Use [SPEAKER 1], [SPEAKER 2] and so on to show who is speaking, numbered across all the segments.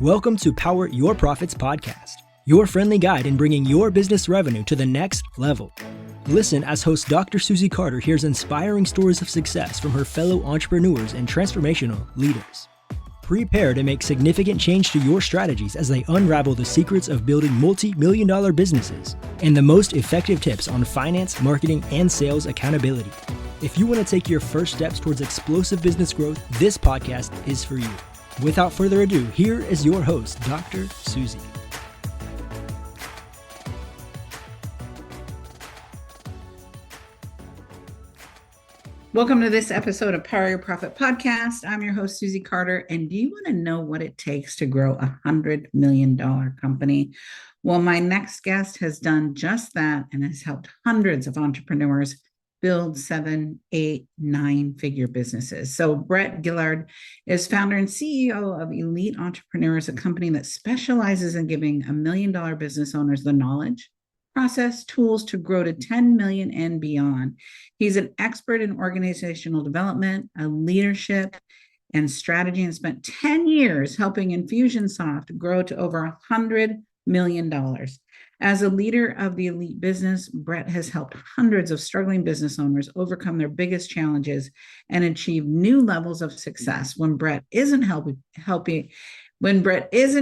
[SPEAKER 1] Welcome to Power Your Profits podcast, your friendly guide in bringing your business revenue to the next level. Listen as host Dr. Susie Carder hears inspiring stories of success from her fellow entrepreneurs and transformational leaders. Prepare to make significant change to your strategies as they unravel the secrets of building multi-million-dollar businesses and the most effective tips on finance, marketing, and sales accountability. If you want to take your first steps towards explosive business growth, this podcast is for you. Without further ado, here is your host, Dr. Susie.
[SPEAKER 2] Welcome to this episode of Power Your Profit podcast. I'm your host, Susie Carder. And do you want to know what it takes to grow a $100 million company? Well, my next guest has done just that and has helped hundreds of entrepreneurs build 7, 8, 9-figure businesses. So Brett Gilliland is founder and CEO of Elite Entrepreneurs, a company that specializes in giving $1 million business owners the knowledge, process, tools to grow to 10 million and beyond. He's an expert in organizational development, leadership, and strategy, and spent 10 years helping Infusionsoft grow to over $100 million. As a leader of the elite business, Brett has helped hundreds of struggling business owners overcome their biggest challenges and achieve new levels of success. When Brett isn't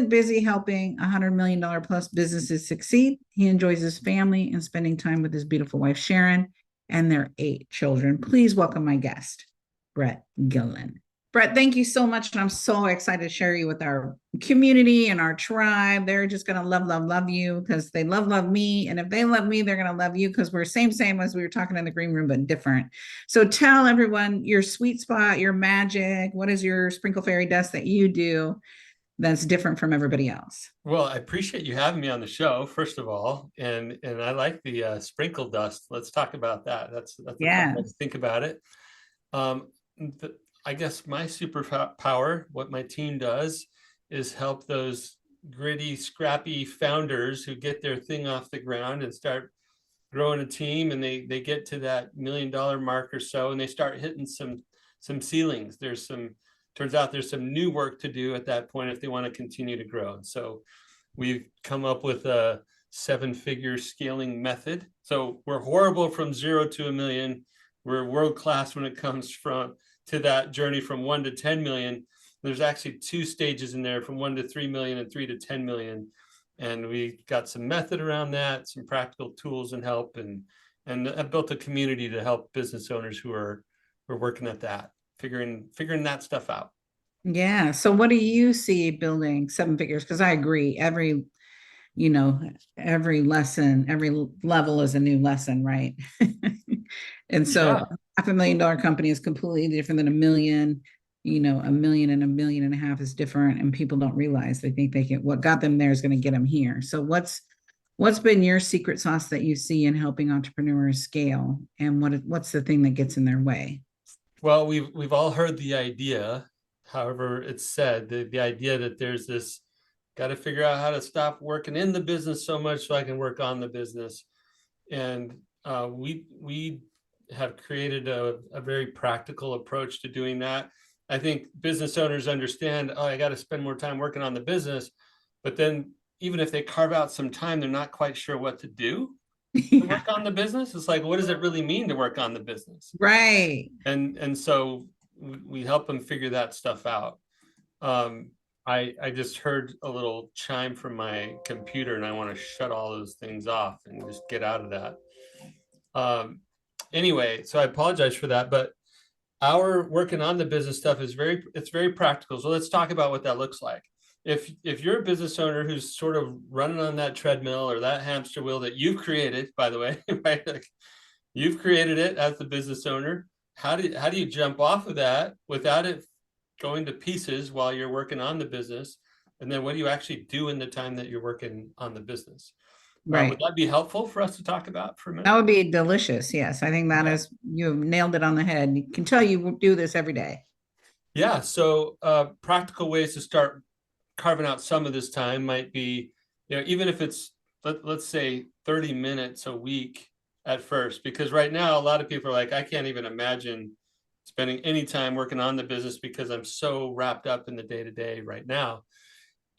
[SPEAKER 2] busy helping $100 million plus businesses succeed, he enjoys his family and spending time with his beautiful wife, Sharon, and their 8 children. Please welcome my guest, Brett Gilliland. Brett, thank you so much. And I'm so excited to share you with our community and our tribe. They're just going to love you because they love me. And if they love me, they're going to love you because we're same as we were talking in the green room, but different. So tell everyone your sweet spot, your magic. What is your sprinkle fairy dust that you do that's different from everybody else?
[SPEAKER 3] Well, I appreciate you having me on the show, first of all, and I like the sprinkle dust. Let's talk about that. That's
[SPEAKER 2] yeah.
[SPEAKER 3] Let's think about it. I guess my superpower, what my team does, is help those gritty, scrappy founders who get their thing off the ground and start growing a team, and they get to that $1 million mark or so, and they start hitting some ceilings. Turns out there's some new work to do at that point if they want to continue to grow. So we've come up with a 7-figure scaling method. So we're horrible from 0 to $1 million. We're world-class when it comes to that journey from 1 to 10 million. There's actually 2 stages in there, from 1 to 3 million and 3 to 10 million. And we got some method around that, some practical tools and help, and I built a community to help business owners who are working at that, figuring that stuff out.
[SPEAKER 2] Yeah. So what do you see building 7 figures? Because I agree, every lesson, every level is a new lesson, right? And so $500,000 company is completely different than $1 million. $1 million and $1.5 million is different, and people don't realize. They think what got them there is going to get them here. So what's been your secret sauce that you see in helping entrepreneurs scale, and what's the thing that gets in their way?
[SPEAKER 3] Well, we've all heard the idea, however it's said, the idea that there's this, got to figure out how to stop working in the business so much so I can work on the business. And we have created a very practical approach to doing that. I think business owners understand, I got to spend more time working on the business, but then even if they carve out some time, they're not quite sure what to do to work on the business. It's like, what does it really mean to work on the business?
[SPEAKER 2] Right.
[SPEAKER 3] And so we help them figure that stuff out. I just heard a little chime from my computer, and I want to shut all those things off and just get out of that. Anyway, so I apologize for that, but our working on the business stuff is very practical. So let's talk about what that looks like. If you're a business owner who's sort of running on that treadmill or that hamster wheel that you've created, by the way, right? Like, you've created it as the business owner. How do you jump off of that without it going to pieces while you're working on the business? And then what do you actually do in the time that you're working on the business?
[SPEAKER 2] Right.
[SPEAKER 3] Would that be helpful for us to talk about for a minute?
[SPEAKER 2] That would be delicious. Yes. I think that is, you've nailed it on the head. You can tell you do this every day.
[SPEAKER 3] Yeah. So practical ways to start carving out some of this time might be, even if it's, let's say 30 minutes a week at first, because right now, a lot of people are like, I can't even imagine spending any time working on the business because I'm so wrapped up in the day-to-day right now.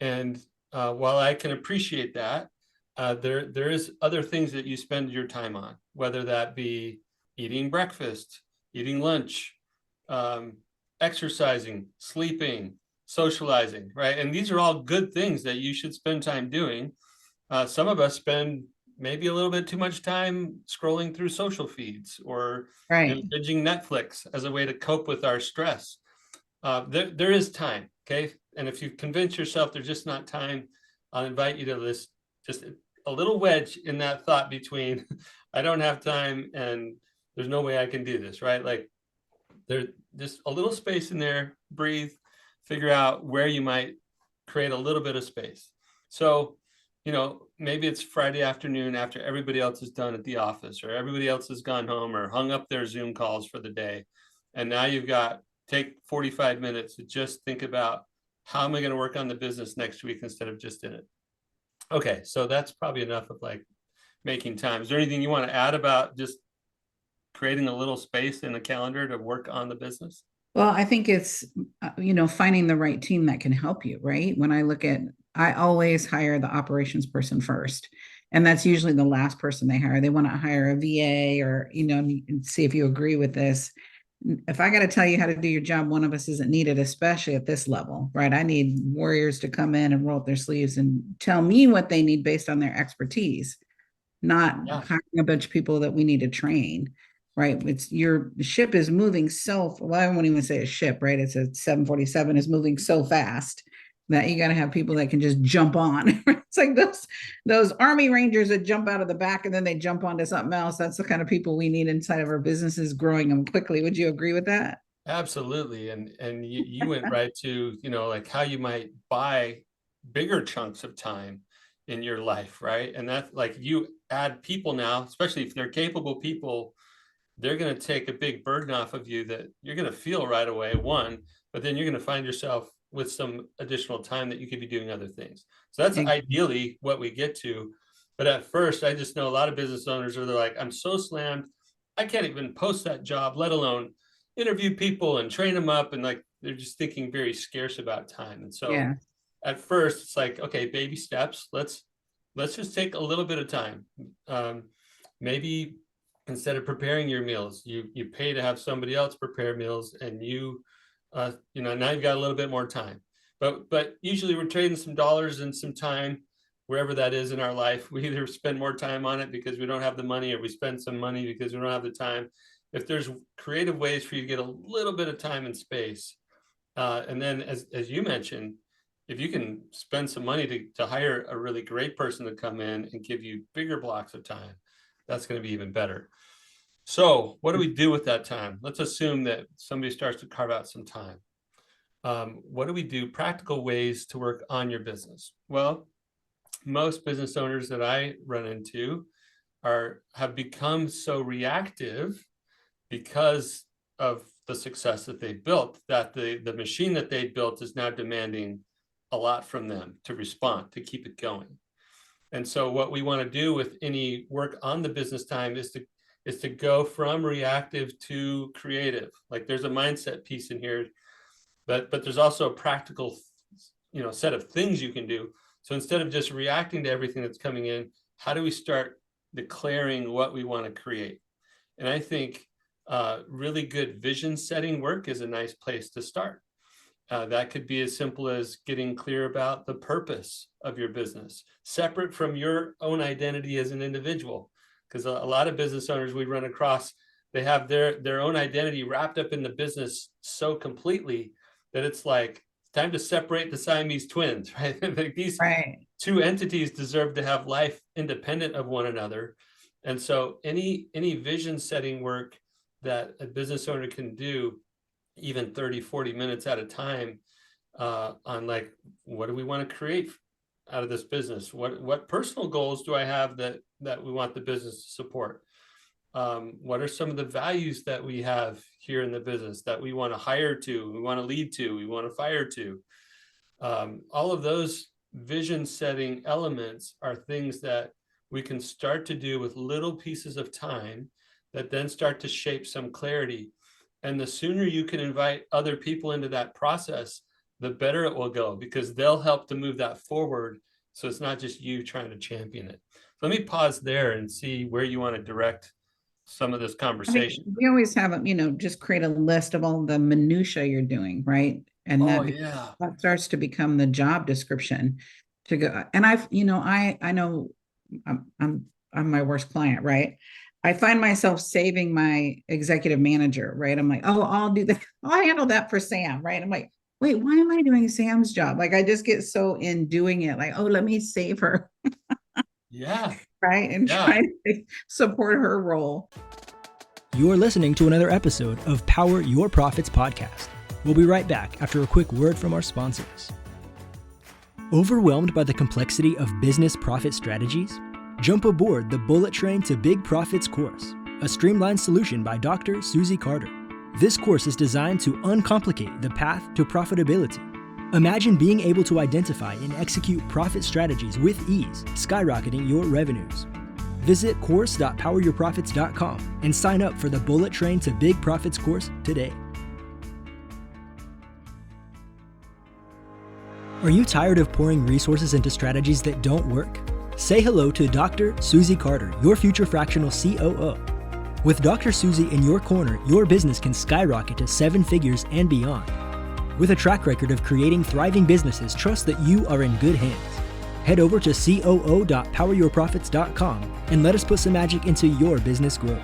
[SPEAKER 3] And while I can appreciate that, there is other things that you spend your time on, whether that be eating breakfast, eating lunch, um, exercising, sleeping, socializing, right? And these are all good things that you should spend time doing. Some of us spend maybe a little bit too much time scrolling through social feeds or
[SPEAKER 2] Right.
[SPEAKER 3] binging Netflix as a way to cope with our stress. There is time, okay? And if you convince yourself there's just not time, I'll invite you to this, just a little wedge in that thought between I don't have time and there's no way I can do this, right? Like there's just a little space in there, breathe, figure out where you might create a little bit of space. So, maybe it's Friday afternoon after everybody else is done at the office or everybody else has gone home or hung up their Zoom calls for the day. And now you've got, take 45 minutes to just think about how am I going to work on the business next week instead of just in it. Okay, so that's probably enough of like making time. Is there anything you want to add about just creating a little space in the calendar to work on the business?
[SPEAKER 2] Well, I think it's, finding the right team that can help you, right? When I look at, I always hire the operations person first. And that's usually the last person they hire. They want to hire a VA or, and see if you agree with this. If I got to tell you how to do your job, one of us isn't needed, especially at this level, right? I need warriors to come in and roll up their sleeves and tell me what they need based on their expertise, not
[SPEAKER 3] Yeah.
[SPEAKER 2] hiring a bunch of people that we need to train, right? It's your ship is moving so, well, I won't even say a ship, right? It's a 747 is moving so fast that you got to have people that can just jump on. It's like those Army Rangers that jump out of the back and then they jump onto something else. That's the kind of people we need inside of our businesses, growing them quickly. Would you agree with that?
[SPEAKER 3] Absolutely. And you went right to, like how you might buy bigger chunks of time in your life, right? And that's like you add people now, especially if they're capable people, they're going to take a big burden off of you that you're going to feel right away, one, but then you're going to find yourself with some additional time that you could be doing other things. So that's ideally what we get to. But at first, I just know a lot of business owners are, they're like, I'm so slammed, I can't even post that job, let alone interview people and train them up. And like, they're just thinking very scarce about time. And so
[SPEAKER 2] Yeah.
[SPEAKER 3] at first it's like, okay, baby steps. Let's just take a little bit of time. Maybe instead of preparing your meals, you pay to have somebody else prepare meals, and now you've got a little bit more time. But usually we're trading some dollars and some time wherever that is in our life. We either spend more time on it because we don't have the money, or we spend some money because we don't have the time. If there's creative ways for you to get a little bit of time and space, and then as you mentioned, if you can spend some money to hire a really great person to come in and give you bigger blocks of time, that's going to be even better. So what do we do with that time? Let's assume that somebody starts to carve out some time. What do we do? Practical ways to work on your business. Well, most business owners that I run into have become so reactive because of the success that they built, that the machine that they built is now demanding a lot from them to respond, to keep it going. And so what we want to do with any work on the business time is to go from reactive to creative. Like there's a mindset piece in here, but there's also a practical, set of things you can do. So instead of just reacting to everything that's coming in, how do we start declaring what we want to create? And I think really good vision setting work is a nice place to start. That could be as simple as getting clear about the purpose of your business, separate from your own identity as an individual. Because a lot of business owners we run across, they have their own identity wrapped up in the business so completely that it's like time to separate the Siamese twins, right? Like these
[SPEAKER 2] Right.
[SPEAKER 3] two entities deserve to have life independent of one another. And so any vision setting work that a business owner can do, even 30, 40 minutes at a time, on like, what do we want to create out of this business? What personal goals do I have that we want the business to support? What are some of the values that we have here in the business that we want to hire to, we want to lead to, we want to fire to? All of those vision setting elements are things that we can start to do with little pieces of time that then start to shape some clarity. And the sooner you can invite other people into that process, the better it will go, because they'll help to move that forward. So it's not just you trying to champion it. Let me pause there and see where you want to direct some of this conversation.
[SPEAKER 2] We always have, just create a list of all the minutia you're doing, right? And
[SPEAKER 3] Oh yeah.
[SPEAKER 2] that starts to become the job description to go. And I know I'm my worst client, right? I find myself saving my executive manager, right? I'm like, oh, I'll do that. I'll handle that for Sam, right? I'm like, wait, why am I doing Sam's job? Like, I just get so in doing it, like, oh, let me save her.
[SPEAKER 3] Yeah.
[SPEAKER 2] Right. And try to support her role.
[SPEAKER 1] You're listening to another episode of Power Your Profits podcast. We'll be right back after a quick word from our sponsors. Overwhelmed by the complexity of business profit strategies? Jump aboard the Bullet Train to Big Profits course, a streamlined solution by Dr. Susie Carder. This course is designed to uncomplicate the path to profitability. Imagine being able to identify and execute profit strategies with ease, skyrocketing your revenues. Visit course.poweryourprofits.com and sign up for the Bullet Train to Big Profits course today. Are you tired of pouring resources into strategies that don't work? Say hello to Dr. Susie Carder, your future fractional COO. With Dr. Susie in your corner, your business can skyrocket to 7 figures and beyond. With a track record of creating thriving businesses, trust that you are in good hands. Head over to coo.poweryourprofits.com and let us put some magic into your business growth.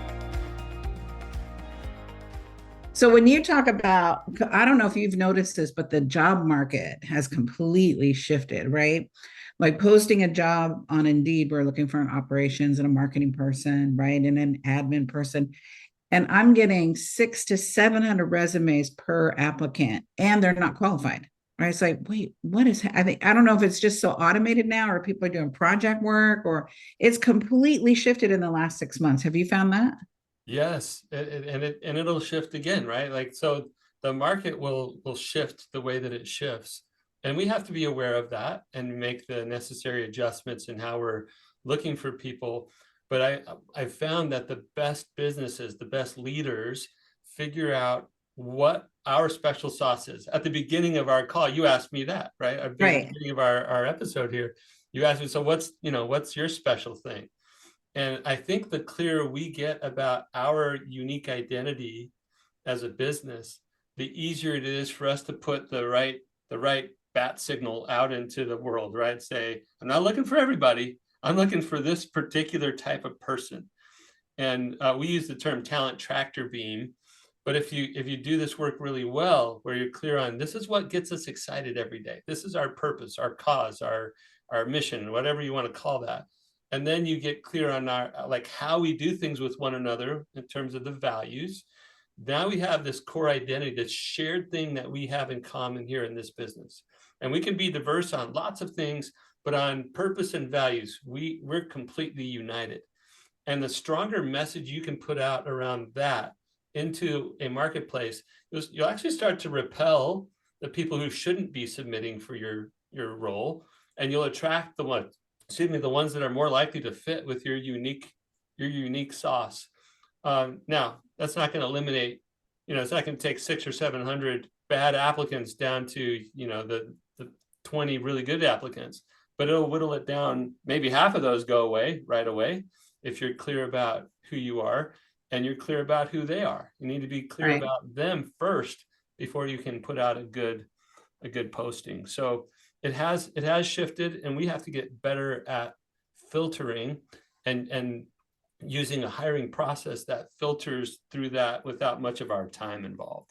[SPEAKER 2] So when you talk about, I don't know if you've noticed this, but the job market has completely shifted, right? Like posting a job on Indeed, we're looking for an operations and a marketing person, right? And an admin person. And I'm getting 600 to 700 resumes per applicant, and they're not qualified. Right? It's like, wait, what is? I don't know if it's just so automated now, or people are doing project work, or it's completely shifted in the last 6 months. Have you found that?
[SPEAKER 3] Yes, and it'll shift again, right? Like, so the market will shift the way that it shifts, and we have to be aware of that and make the necessary adjustments in how we're looking for people. But I found that the best businesses, the best leaders, figure out what our special sauce is. At the beginning of our call, you asked me that, right? At the beginning of our episode here, you asked me, so what's your special thing? And I think the clearer we get about our unique identity as a business, the easier it is for us to put the right bat signal out into the world, right? Say, I'm not looking for everybody. I'm looking for this particular type of person. And we use the term talent tractor beam. But if you do this work really well, where you're clear on this is what gets us excited every day. This is our purpose, our cause, our mission, whatever you want to call that. And then you get clear on our how we do things with one another in terms of the values. Now we have this core identity, this shared thing that we have in common here in this business. And we can be diverse on lots of things, but on purpose and values, we're completely united. And the stronger message you can put out around that into a marketplace, you'll actually start to repel the people who shouldn't be submitting for your role, and you'll attract the ones that are more likely to fit with your unique sauce. Now, that's not going to eliminate, it's not going to take 600 or 700 bad applicants down to, the 20 really good applicants, but it'll whittle it down. Maybe half of those go away right away if you're clear about who you are and you're clear about who they are. You need to be clear about them first before you can put out a good posting. So it has shifted, and we have to get better at filtering and using a hiring process that filters through that without much of our time involved.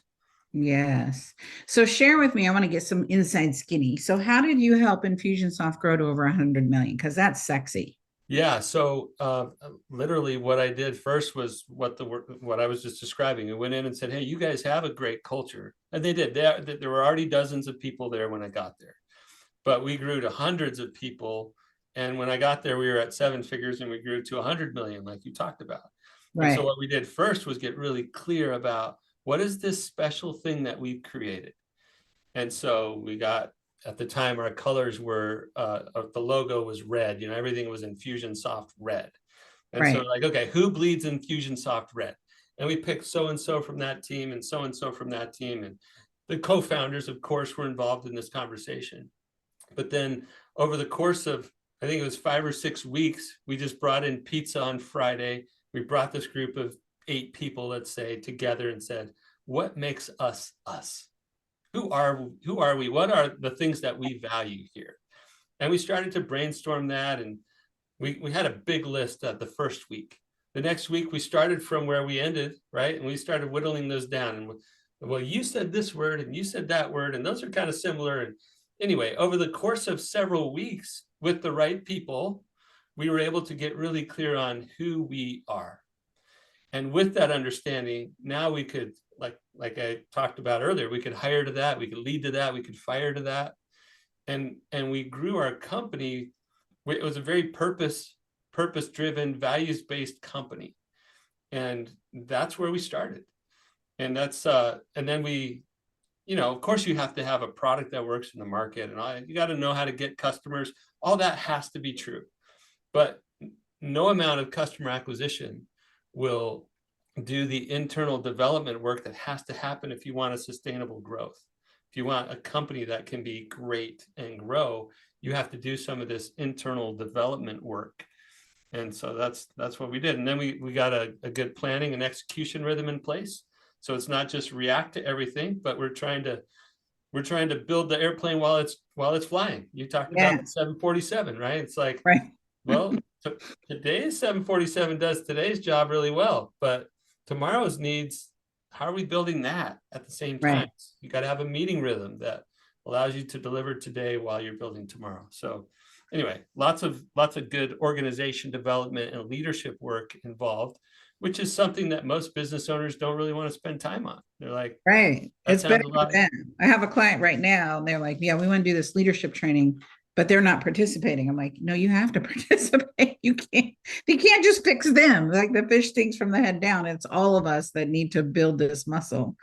[SPEAKER 2] Yes. So share with me, I want to get some inside skinny. So how did you help Infusionsoft grow to over 100 million? Because that's sexy.
[SPEAKER 3] Yeah. So literally what I did first was what I was just describing. I went in and said, hey, you guys have a great culture. And they did. There were already dozens of people there when I got there. But we grew to hundreds of people. And when I got there, we were at 7 figures, and we grew to 100 million, like you talked about. Right. And so what we did first was get really clear about what is this special thing that we've created. And so we got, at the time, our colors were, the logo was red, everything was Infusionsoft red. And so okay, who bleeds Infusionsoft red? And we picked so-and-so from that team and so-and-so from that team. And The co-founders, of course, were involved in this conversation. But then over the course of, I think it was 5 or 6 weeks, we just brought in pizza on Friday. We brought this group of 8 people, let's say, together and said, what makes us us? Who are we? What are the things that we value here? And we started to brainstorm that. And we had a big list the first week. The next week, we started from where we ended, right? And we started whittling those down. And well, you said this word and you said that word, and those are kind of similar. And anyway, over the course of several weeks with the right people, we were able to get really clear on who we are. And with that understanding, now we could, like I talked about earlier, we could hire to that, we could lead to that, we could fire to that. And we grew our company. It was a very purpose-driven, values-based company. And that's where we started. And that's, and then we, of course you have to have a product that works in the market, and you got to know how to get customers. All that has to be true. But no amount of customer acquisition will do the internal development work that has to happen if you want a sustainable growth. If you want a company that can be great and grow, you have to do some of this internal development work. And so that's what we did. And then we got a good planning and execution rhythm in place. So it's not just react to everything, but we're trying to build the airplane while it's flying. You talked about the 747, right? It's like,
[SPEAKER 2] right.
[SPEAKER 3] Well, today's 747 does today's job really well, but tomorrow's needs, how are we building that at the same time?
[SPEAKER 2] Right.
[SPEAKER 3] You got to have a meeting rhythm that allows you to deliver today while you're building tomorrow. So anyway, lots of good organization development and leadership work involved, which is something that most business owners don't really want to spend time on. They're like,
[SPEAKER 2] right. It's better for them. I have a client right now, and they're like, yeah, we want to do this leadership training, but they're not participating. I'm like, no, you have to participate. You can't just fix them. Like the fish stinks from the head down. It's all of us that need to build this muscle,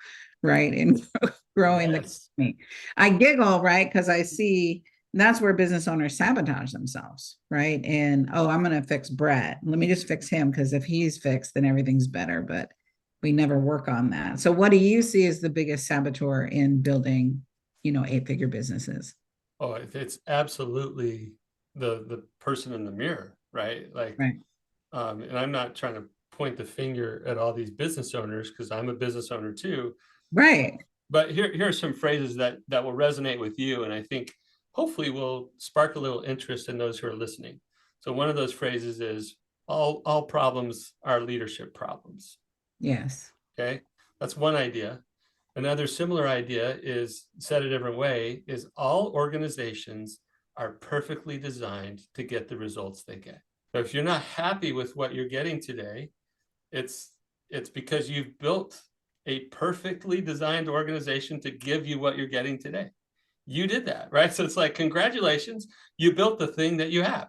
[SPEAKER 2] right? And growing the company. I giggle, right? Because I see that's where business owners sabotage themselves, right? And, oh, I'm going to fix Brett. Let me just fix him, because if he's fixed, then everything's better. But we never work on that. So what do you see as the biggest saboteur in building, 8-figure businesses?
[SPEAKER 3] Oh, it's absolutely the person in the mirror, right? Like,
[SPEAKER 2] right.
[SPEAKER 3] And I'm not trying to point the finger at all these business owners, because I'm a business owner too.
[SPEAKER 2] Right.
[SPEAKER 3] But here are some phrases that will resonate with you, and I think hopefully will spark a little interest in those who are listening. So one of those phrases is, all problems are leadership problems.
[SPEAKER 2] Yes.
[SPEAKER 3] Okay, that's one idea. Another similar idea is, said a different way, is all organizations are perfectly designed to get the results they get. So if you're not happy with what you're getting today, it's because you've built a perfectly designed organization to give you what you're getting today. You did that, right? So it's like, congratulations, you built the thing that you have.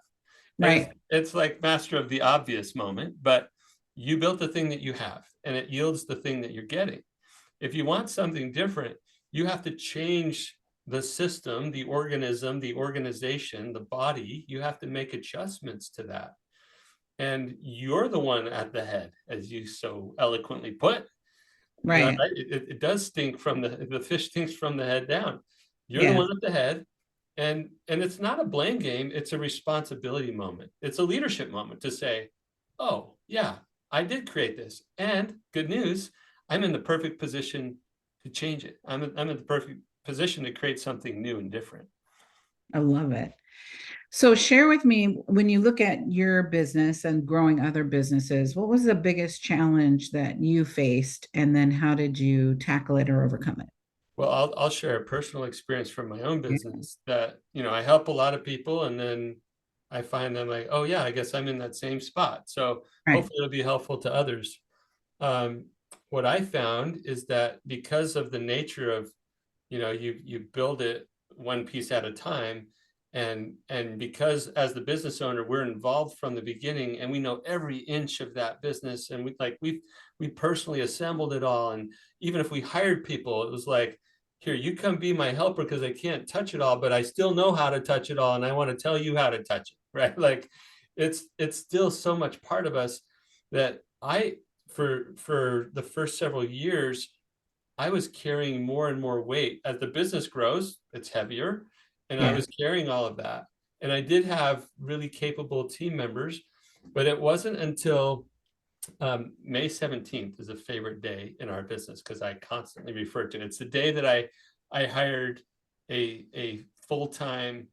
[SPEAKER 2] Right.
[SPEAKER 3] It's like master of the obvious moment, but you built the thing that you have, and it yields the thing that you're getting. If you want something different, you have to change the system, the organism, the organization, the body. You have to make adjustments to that. And you're the one at the head, as you so eloquently put.
[SPEAKER 2] Right.
[SPEAKER 3] It does stink from the fish stinks from the head down. You're
[SPEAKER 2] Yeah.
[SPEAKER 3] the one at the head. And it's not a blame game. It's a responsibility moment. It's a leadership moment to say, oh, yeah, I did create this. And good news, I'm in the perfect position to change it. I'm in the perfect position to create something new and different.
[SPEAKER 2] I love it. So share with me, when you look at your business and growing other businesses, what was the biggest challenge that you faced? And then how did you tackle it or overcome it?
[SPEAKER 3] Well, I'll share a personal experience from my own business that, I help a lot of people, and then I find them like, oh yeah, I guess I'm in that same spot. So hopefully it'll be helpful to others. What I found is that because of the nature of, you build it one piece at a time, and because as the business owner, we're involved from the beginning, and we know every inch of that business, and we personally assembled it all. And even if we hired people, it was like, here, you come be my helper, because I can't touch it all, but I still know how to touch it all, and I want to tell you how to touch it, right? Like it's still so much part of us that for the first several years, I was carrying more and more weight. As the business grows, it's heavier. And I
[SPEAKER 2] Yeah.
[SPEAKER 3] was carrying all of that. And I did have really capable team members, but it wasn't until May 17th is a favorite day in our business because I constantly refer to it. It's the day that I hired a full-time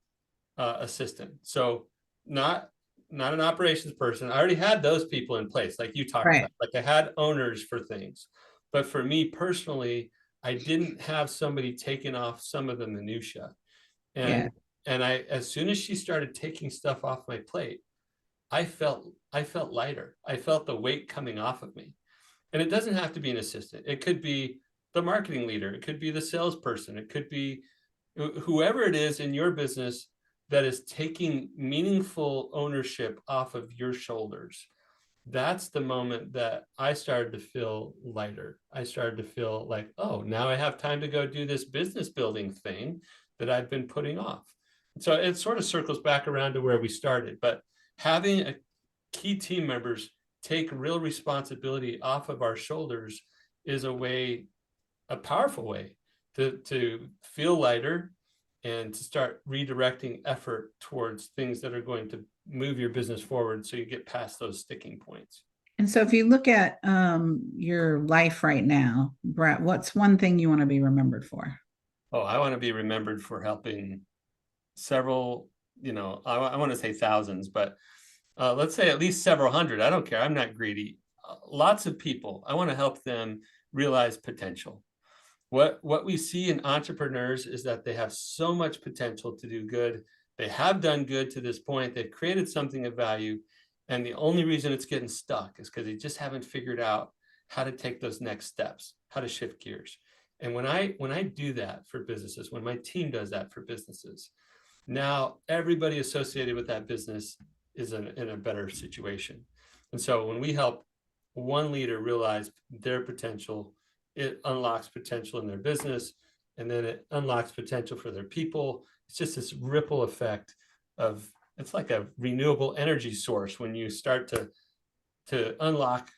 [SPEAKER 3] assistant. So not an operations person. I already had those people in place, like you talked
[SPEAKER 2] Right.
[SPEAKER 3] about. Like I had owners for things, but for me personally, I didn't have somebody taking off some of the minutia.
[SPEAKER 2] Yeah.
[SPEAKER 3] And I, as soon as she started taking stuff off my plate, I felt lighter. I felt the weight coming off of me. And it doesn't have to be an assistant. It could be the marketing leader. It could be the salesperson. It could be whoever it is in your business that is taking meaningful ownership off of your shoulders. That's the moment that I started to feel lighter. I started to feel like, oh, now I have time to go do this business building thing that I've been putting off. So it sort of circles back around to where we started. But having a key team members take real responsibility off of our shoulders is a powerful way to feel lighter and to start redirecting effort towards things that are going to move your business forward so you get past those sticking points.
[SPEAKER 2] And so if you look at your life right now, Brett, what's one thing you want to be remembered for?
[SPEAKER 3] Oh, I want to be remembered for helping several, I want to say thousands, but let's say at least several hundred. I don't care. I'm not greedy. Lots of people. I want to help them realize potential. What we see in entrepreneurs is that they have so much potential to do good. They have done good to this point. They've created something of value. And the only reason it's getting stuck is because they just haven't figured out how to take those next steps, how to shift gears. And when I do that for businesses, when my team does that for businesses, now everybody associated with that business is in a better situation. And so when we help one leader realize their potential, it unlocks potential in their business, and then it unlocks potential for their people. It's just this ripple effect of, it's like a renewable energy source when you start to unlock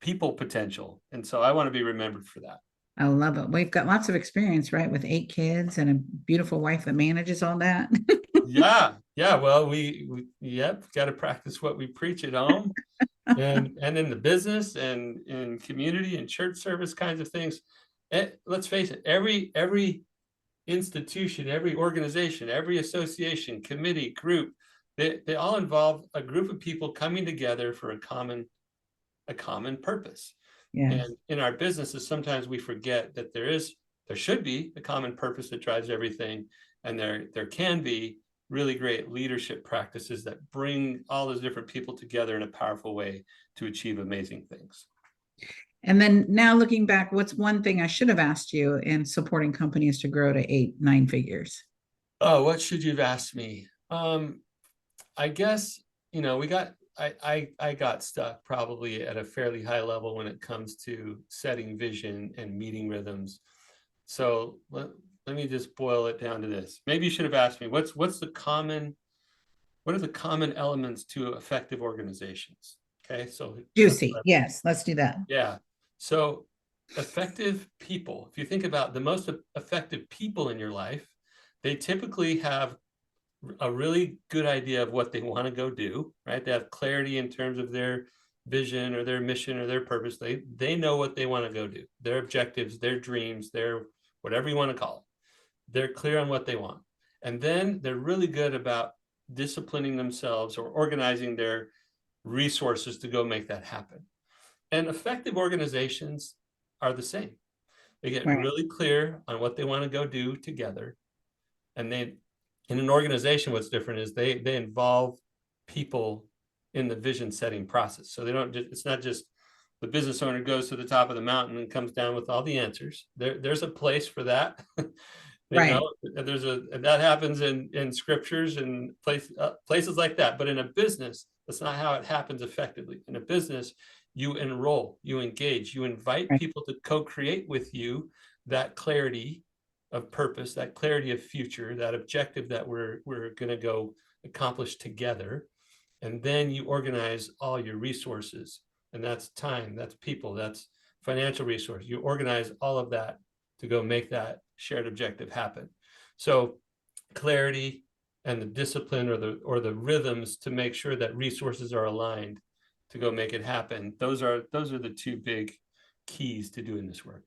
[SPEAKER 3] people potential. And so I want to be remembered for that.
[SPEAKER 2] I love it. We've got lots of experience, right? With 8 kids and a beautiful wife that manages all that.
[SPEAKER 3] Yeah. Well, we got to practice what we preach at home and in the business and in community and church service kinds of things. Let's face it, every institution, every organization, every association, committee, group, they all involve a group of people coming together for a common purpose.
[SPEAKER 2] Yes.
[SPEAKER 3] And in our businesses, sometimes we forget that there should be a common purpose that drives everything. And there can be really great leadership practices that bring all those different people together in a powerful way to achieve amazing things.
[SPEAKER 2] And then now looking back, what's one thing I should have asked you in supporting companies to grow to 8-9 figures?
[SPEAKER 3] Oh, what should you have asked me? I guess, I got stuck probably at a fairly high level when it comes to setting vision and meeting rhythms. So let me just boil it down to this. Maybe you should have asked me, what are the common elements to effective organizations? Okay, so
[SPEAKER 2] Juicy. Yes, let's do that.
[SPEAKER 3] yeah. So effective people, if you think about the most effective people in your life, they typically have a really good idea of what they want to go do, right? They have clarity in terms of their vision or their mission or their purpose. They know what they want to go do, their objectives, their dreams, their whatever you want to call it. They're clear on what they want. And then they're really good about disciplining themselves or organizing their resources to go make that happen. And effective organizations are the same. They get really clear on what they want to go do together. And in an organization, what's different is they involve people in the vision setting process. So it's not just the business owner goes to the top of the mountain and comes down with all the answers. There's a place for that. That happens in scriptures and places like that. But in a business, that's not how it happens effectively. In a business, you enroll, you engage, you invite people to co-create with you that clarity of purpose, that clarity of future, that objective that we're going to go accomplish together. And then you organize all your resources, and that's time, that's people, that's financial resource. You organize all of that to go make that shared objective happen. So clarity and the discipline or the rhythms to make sure that resources are aligned to go make it happen. Those are the two big keys to doing this work.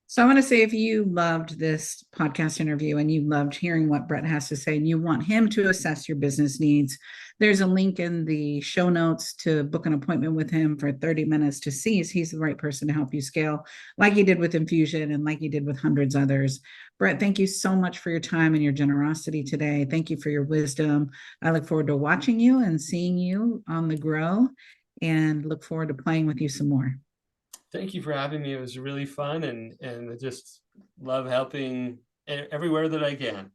[SPEAKER 2] So I want to say, if you loved this podcast interview and you loved hearing what Brett has to say and you want him to assess your business needs, there's a link in the show notes to book an appointment with him for 30 minutes to see if he's the right person to help you scale, like he did with Infusion and like he did with hundreds others. Brett, thank you so much for your time and your generosity today. Thank you for your wisdom. I look forward to watching you and seeing you on the grow, and look forward to playing with you some more.
[SPEAKER 3] Thank you for having me. It was really fun, and I just love helping everywhere that I can.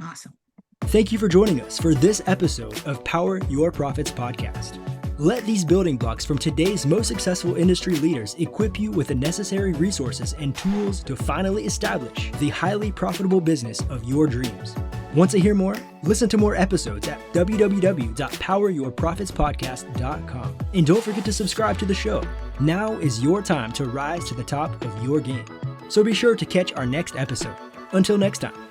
[SPEAKER 2] Awesome.
[SPEAKER 1] Thank you for joining us for this episode of Power Your Profits podcast. Let these building blocks from today's most successful industry leaders equip you with the necessary resources and tools to finally establish the highly profitable business of your dreams. Want to hear more? Listen to more episodes at www.poweryourprofitspodcast.com. And don't forget to subscribe to the show. Now is your time to rise to the top of your game. So be sure to catch our next episode. Until next time.